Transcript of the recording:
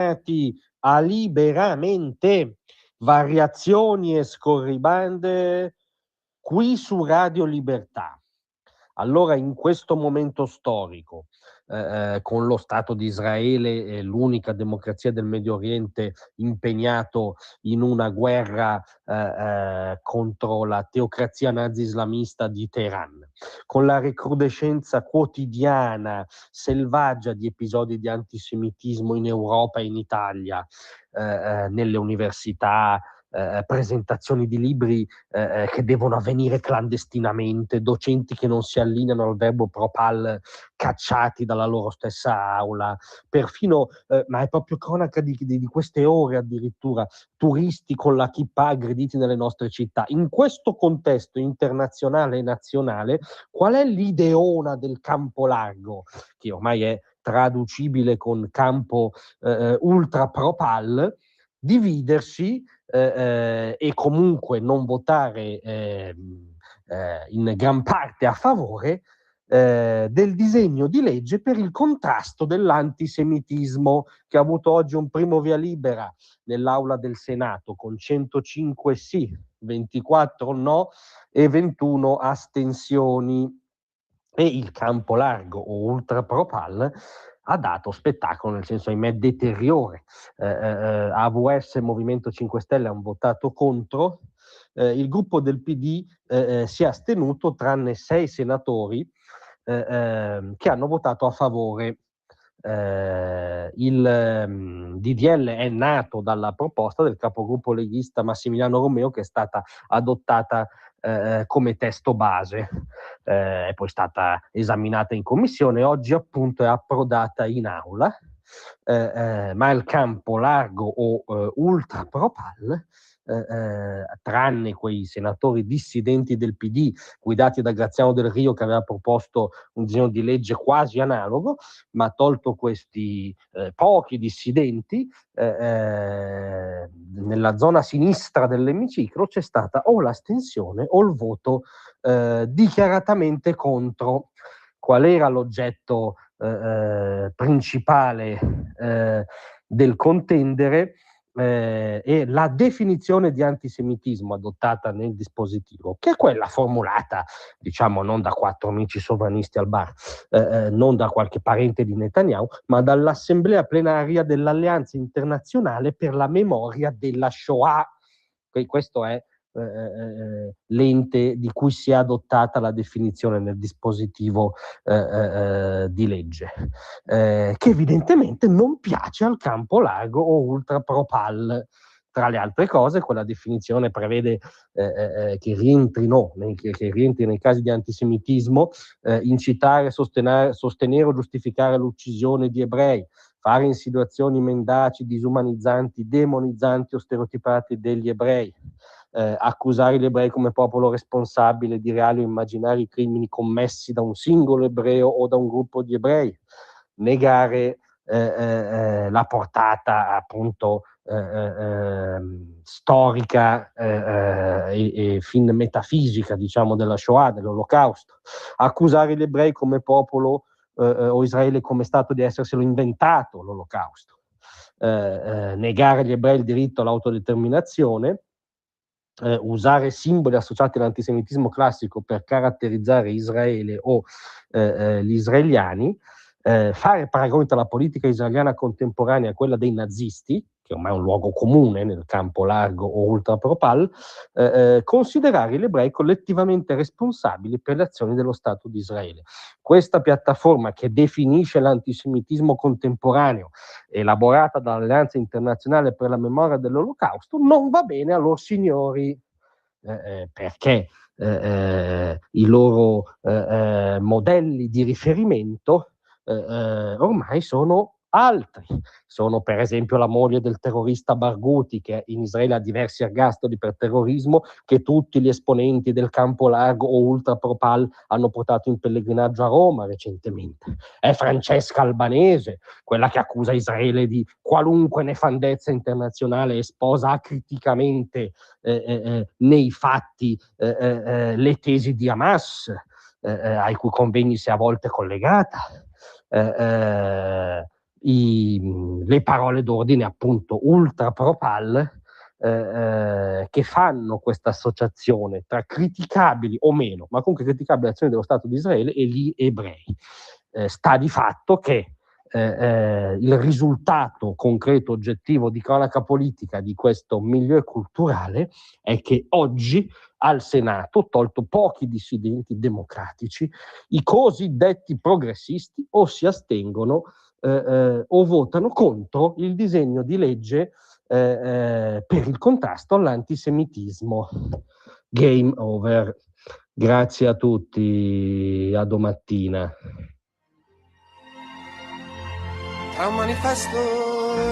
a Liberamente, variazioni e scorribande qui su Radio Libertà. Allora, in questo momento storico, con lo Stato di Israele, l'unica democrazia del Medio Oriente impegnato in una guerra contro la teocrazia nazi-islamista di Teheran, con la recrudescenza quotidiana, selvaggia di episodi di antisemitismo in Europa e in Italia, nelle università, presentazioni di libri che devono avvenire clandestinamente, docenti che non si allineano al verbo propal cacciati dalla loro stessa aula, perfino, ma è proprio cronaca di queste ore addirittura, turisti con la kippa aggrediti nelle nostre città. In questo contesto internazionale e nazionale, qual è l'ideona del campo largo, che ormai è traducibile con campo ultra propal? Dividersi e comunque non votare in gran parte a favore del disegno di legge per il contrasto dell'antisemitismo, che ha avuto oggi un primo via libera nell'aula del Senato con 105 sì, 24 no e 21 astensioni. E il campo largo o ultra propal ha dato spettacolo, nel senso, ahimè, deteriore. AVS e Movimento 5 Stelle hanno votato contro, il gruppo del PD si è astenuto, tranne 6 senatori che hanno votato a favore. Il DDL è nato dalla proposta del capogruppo leghista Massimiliano Romeo, che è stata adottata come testo base, è poi stata esaminata in commissione, oggi appunto è approdata in aula, ma il campo largo o ultra propal, tranne quei senatori dissidenti del PD guidati da Graziano Del Rio, che aveva proposto un disegno di legge quasi analogo, ma tolto questi pochi dissidenti, nella zona sinistra dell'emiciclo c'è stata o l'astensione o il voto dichiaratamente contro. Qual era l'oggetto principale del contendere? E la definizione di antisemitismo adottata nel dispositivo, che è quella formulata, diciamo, non da 4 amici sovranisti al bar, non da qualche parente di Netanyahu, ma dall'Assemblea plenaria dell'Alleanza Internazionale per la Memoria della Shoah. Questo è l'ente di cui si è adottata la definizione nel dispositivo di legge, che evidentemente non piace al campo largo o ultra propal. Tra le altre cose, quella definizione prevede che rientri nei casi di antisemitismo incitare, sostenere o giustificare l'uccisione di ebrei, fare insinuazioni mendaci, disumanizzanti, demonizzanti o stereotipati degli ebrei, accusare gli ebrei come popolo responsabile di reali o immaginari crimini commessi da un singolo ebreo o da un gruppo di ebrei, negare la portata appunto storica e fin metafisica, diciamo, della Shoah, dell'Olocausto, accusare gli ebrei come popolo o Israele come Stato di esserselo inventato l'Olocausto, negare agli ebrei il diritto all'autodeterminazione, usare simboli associati all'antisemitismo classico per caratterizzare Israele o gli israeliani, fare paragoni tra la politica israeliana contemporanea e quella dei nazisti, che ormai è un luogo comune nel campo largo o ultra propal, considerare gli ebrei collettivamente responsabili per le azioni dello Stato di Israele. Questa piattaforma, che definisce l'antisemitismo contemporaneo, elaborata dall'Alleanza Internazionale per la Memoria dell'Olocausto, non va bene a loro signori, perché i loro modelli di riferimento ormai sono altri. Sono per esempio la moglie del terrorista Barghouti, che in Israele ha diversi ergastoli per terrorismo, che tutti gli esponenti del campo largo o ultra propal hanno portato in pellegrinaggio a Roma recentemente. È Francesca Albanese, quella che accusa Israele di qualunque nefandezza internazionale e sposa acriticamente nei fatti le tesi di Hamas, ai cui convegni si è a volte collegata. le parole d'ordine appunto ultra pro-pal che fanno questa associazione tra criticabili o meno, ma comunque criticabili azioni dello Stato di Israele e gli ebrei. Sta di fatto che il risultato concreto, oggettivo di cronaca politica di questo milieu culturale è che oggi al Senato, tolto pochi dissidenti democratici, i cosiddetti progressisti o si astengono o votano contro il disegno di legge per il contrasto all'antisemitismo. Game over. Grazie a tutti, a domattina. Tra un manifesto